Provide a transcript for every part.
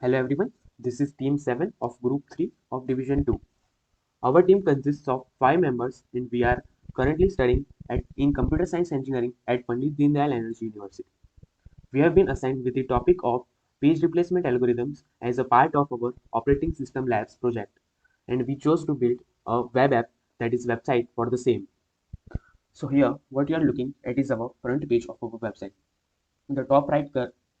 Hello everyone, this is Team 7 of Group 3 of Division 2. Our team consists of 5 members and we are currently studying in Computer Science Engineering at Pandit Deendayal Energy University. We have been assigned with the topic of page replacement algorithms as a part of our Operating System Labs project, and we chose to build a web app, that is website, for the same. So here what you are looking at is our front page of our website. In the top right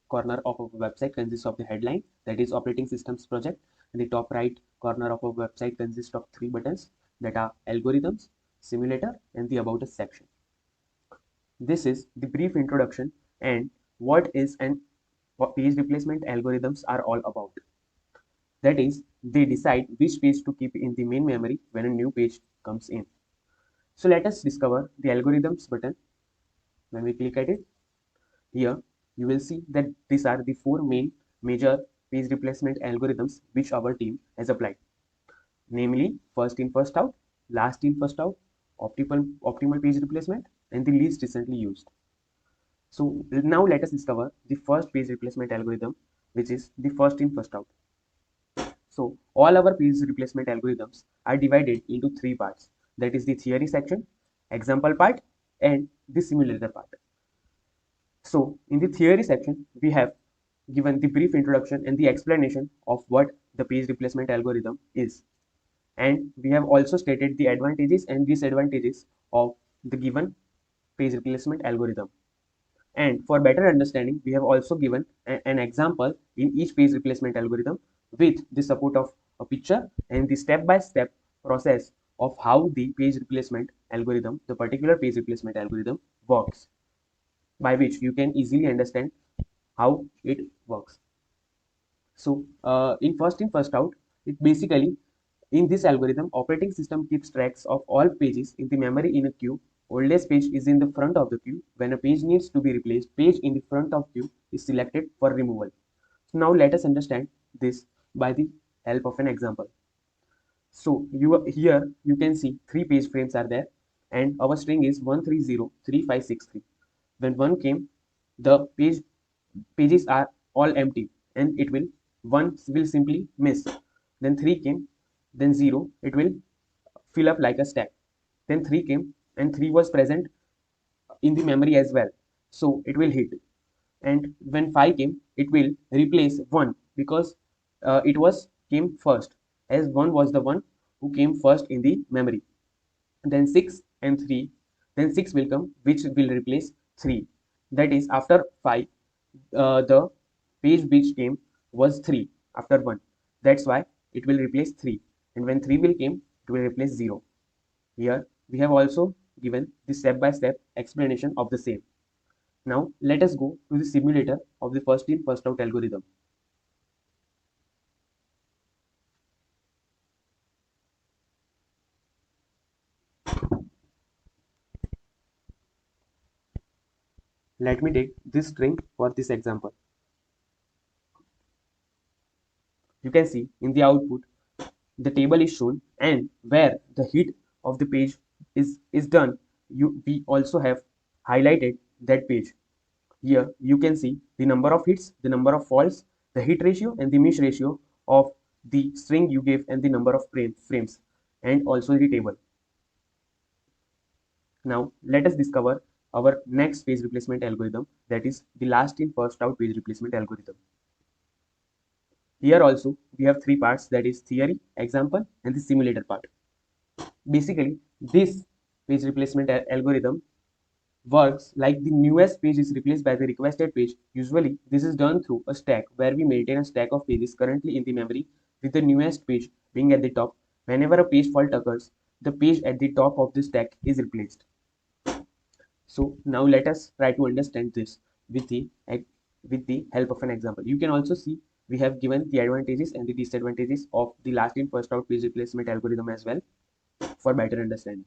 corner of our website consists of the headline, that is Operating Systems Project, and the top right corner of our website consists of 3 buttons that are Algorithms, Simulator, and the About Us section. This is the brief introduction and what is an page replacement algorithms are all about. That is, they decide which page to keep in the main memory when a new page comes in. So let us discover the Algorithms button. When we click at it, here you will see that these are the 4 major page replacement algorithms which our team has applied, namely first in first out, last in first out, optimal page replacement, and the least recently used. So now let us discover the first page replacement algorithm, which is the first in first out. So all our page replacement algorithms are divided into 3 parts, that is the theory section, example part, and the simulator part. So in the theory section, we have given the brief introduction and the explanation of what the page replacement algorithm is. And we have also stated the advantages and disadvantages of the given page replacement algorithm. And for better understanding, we have also given an example in each page replacement algorithm with the support of a picture and the step-by-step process of how the page replacement algorithm, the particular page replacement algorithm, works, by which you can easily understand how it works. So in first out, it basically, in this algorithm, operating system keeps tracks of all pages in the memory in a queue. Oldest page is in the front of the queue. When a page needs to be replaced, page in the front of queue is selected for removal. So now let us understand this by the help of an example. So here you can see 3 page frames are there, and our string is 1303563. When 1 came, the pages are all empty, and 1 will simply miss. Then 3 came, then 0, it will fill up like a stack. Then 3 came, and 3 was present in the memory as well, so it will hit. And when 5 came, it will replace 1 because it came first, as 1 was the one who came first in the memory. Then 6 and 3, then 6 will come, which will replace 3. That is, after 5, the page which came was 3 after 1. That's why it will replace 3. And when 3 will came, it will replace 0. Here we have also given the step-by-step explanation of the same. Now let us go to the simulator of the first in first out algorithm. Let me take this string for this example. You can see in the output the table is shown, and where the hit of the page is done, we also have highlighted that page. Here you can see the number of hits, the number of faults, the hit ratio and the miss ratio of the string you gave, and the number of frames, and also the table. Now let us discover our next page replacement algorithm, that is the last in first out page replacement algorithm. Here also we have 3 parts, that is theory, example, and the simulator part. Basically, this page replacement algorithm works like the newest page is replaced by the requested page. Usually, this is done through a stack where we maintain a stack of pages currently in the memory, with the newest page being at the top. Whenever a page fault occurs, the page at the top of the stack is replaced. So now let us try to understand this with the help of an example. You can also see we have given the advantages and the disadvantages of the last in first out page replacement algorithm as well for better understanding.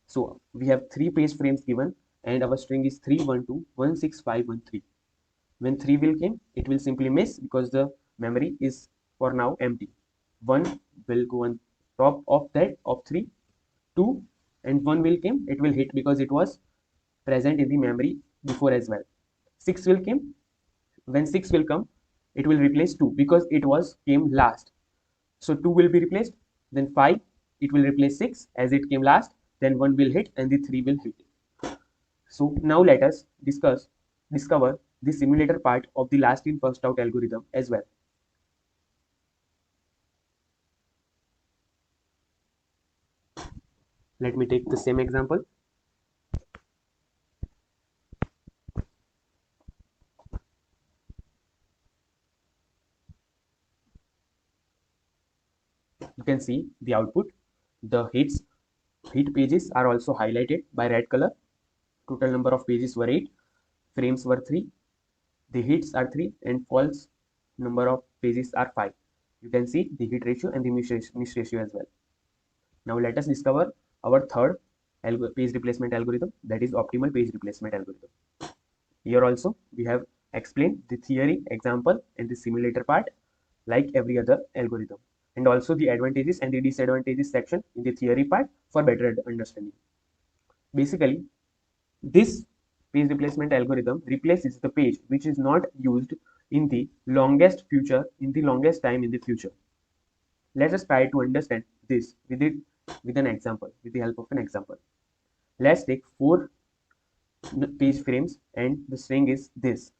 So we have 3 page frames given, and our string is 312.16513. When 3 will came, it will simply miss because the memory is for now empty. 1 will go on top of that of 3, 2, and 1 will came, it will hit because it was present in the memory before as well. 6 will came, when 6 will come, it will replace 2 because it was came last. So 2 will be replaced, then 5, it will replace 6 as it came last, then 1 will hit and the 3 will hit. So now let us discover the simulator part of the last in first out algorithm as well. Let me take the same example. You can see the output. The hit pages are also highlighted by red color. Total number of pages were 8, frames were 3, the hits are 3, and false number of pages are 5. You can see the hit ratio and the miss ratio as well. Now let us discover our third page replacement algorithm, that is optimal page replacement algorithm. Here also we have explained the theory, example, and the simulator part like every other algorithm, and also the advantages and the disadvantages section in the theory part for better understanding. Basically, this page replacement algorithm replaces the page which is not used in the longest time in the future. Let us try to understand this with an example, with the help of an example. Let's take 4 page frames and the string is this.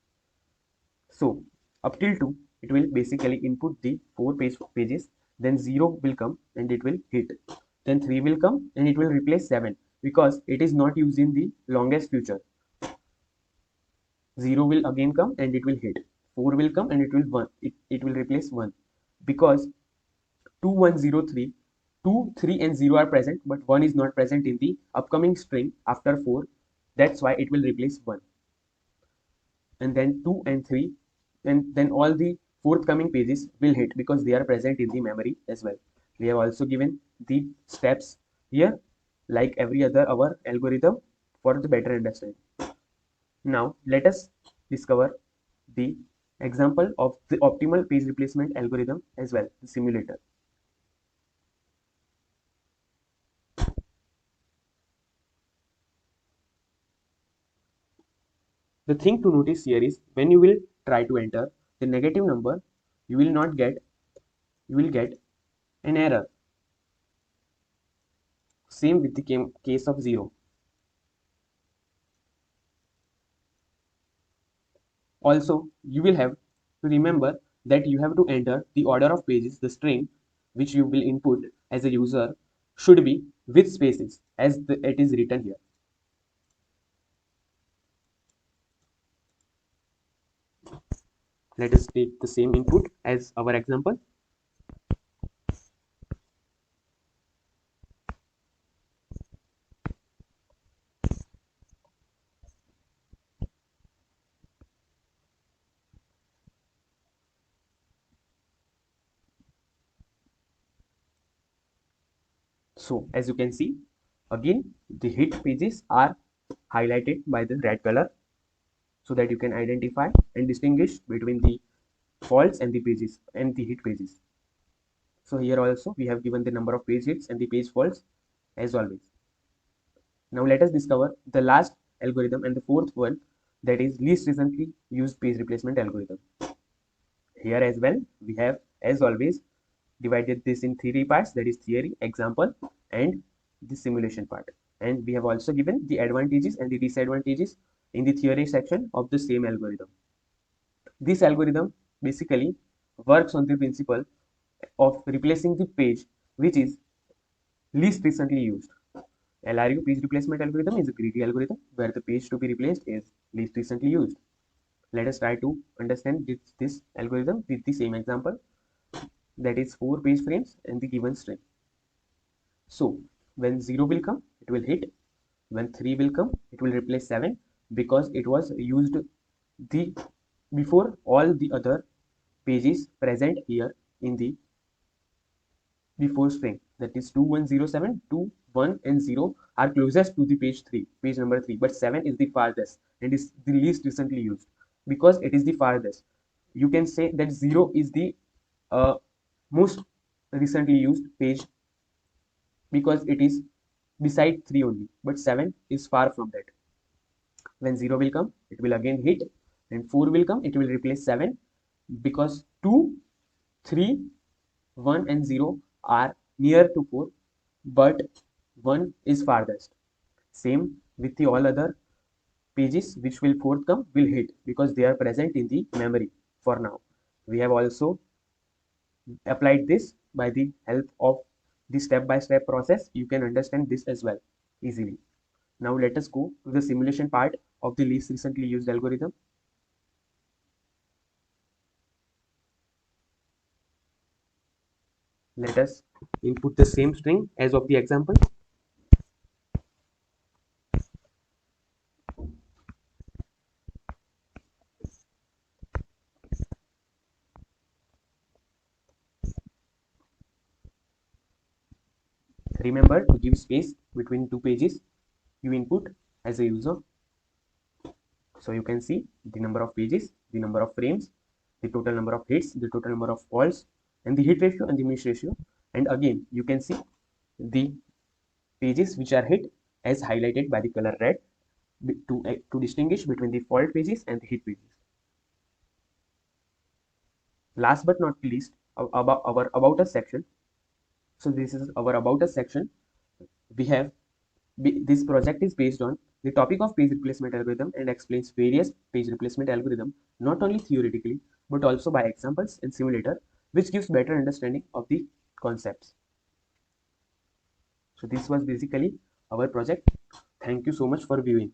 So up till 2, it will basically input the 4 pages, then 0 will come and it will hit. Then 3 will come and it will replace 7 because it is not used in the longest future. 0 will again come and it will hit. 4 will come and it will replace 1 because 2, 1, 0, 3, 2, 3 and 0 are present, but 1 is not present in the upcoming string after 4. That's why it will replace 1. And then 2 and 3, and then all the forthcoming pages will hit because they are present in the memory as well. We have also given the steps here like every other our algorithm for the better understanding. Now let us discover the example of the optimal page replacement algorithm as well, the simulator. The thing to notice here is when you will try to enter the negative number, you will get an error. Same with the case of 0. Also, you will have to remember that you have to enter the order of pages, the string which you will input as a user should be with spaces as it is written here. Let us take the same input as our example. So as you can see, again the hit pages are highlighted by the red color so that you can identify and distinguish between the faults and the pages and the hit pages. So here also we have given the number of page hits and the page faults as always. Now let us discover the last algorithm and the fourth one, that is least recently used page replacement algorithm. Here as well we have as always divided this in 3 parts, that is theory, example, and the simulation part. And we have also given the advantages and the disadvantages in the theory section of the same algorithm. This algorithm basically works on the principle of replacing the page which is least recently used. LRU page replacement algorithm is a greedy algorithm where the page to be replaced is least recently used. Let us try to understand this algorithm with the same example, that is 4 page frames and the given string. So when 0 will come, it will hit. When 3 will come, it will replace 7 because it was used the before all the other pages present here in the before string, that is 2107, 2, 1 and 0 are closest to the page number 3, but 7 is the farthest and is the least recently used. Because it is the farthest, you can say that 0 is the most recently used page because it is beside 3 only, but 7 is far from that. When 0 will come, it will again hit, and 4 will come, it will replace 7, because 2, 3, 1 and 0 are near to 4, but 1 is farthest. Same with the all other pages which will forthcome will hit because they are present in the memory for now. We have also applied this by the help of the step-by-step process. You can understand this as well easily. Now let us go to the simulation part of the least recently used algorithm. Let us input the same string as of the example. Remember to give space between two pages you input as a user. So you can see the number of pages, the number of frames, the total number of hits, the total number of calls, and the hit ratio and the miss ratio. And again, you can see the pages which are hit as highlighted by the color red to distinguish between the fault pages and the hit pages. Last but not least, about our about us section. So this is our about us section. We have this project is based on the topic of page replacement algorithm and explains various page replacement algorithm not only theoretically but also by examples and simulator, which gives better understanding of the concepts. So this was basically our project. Thank you so much for viewing.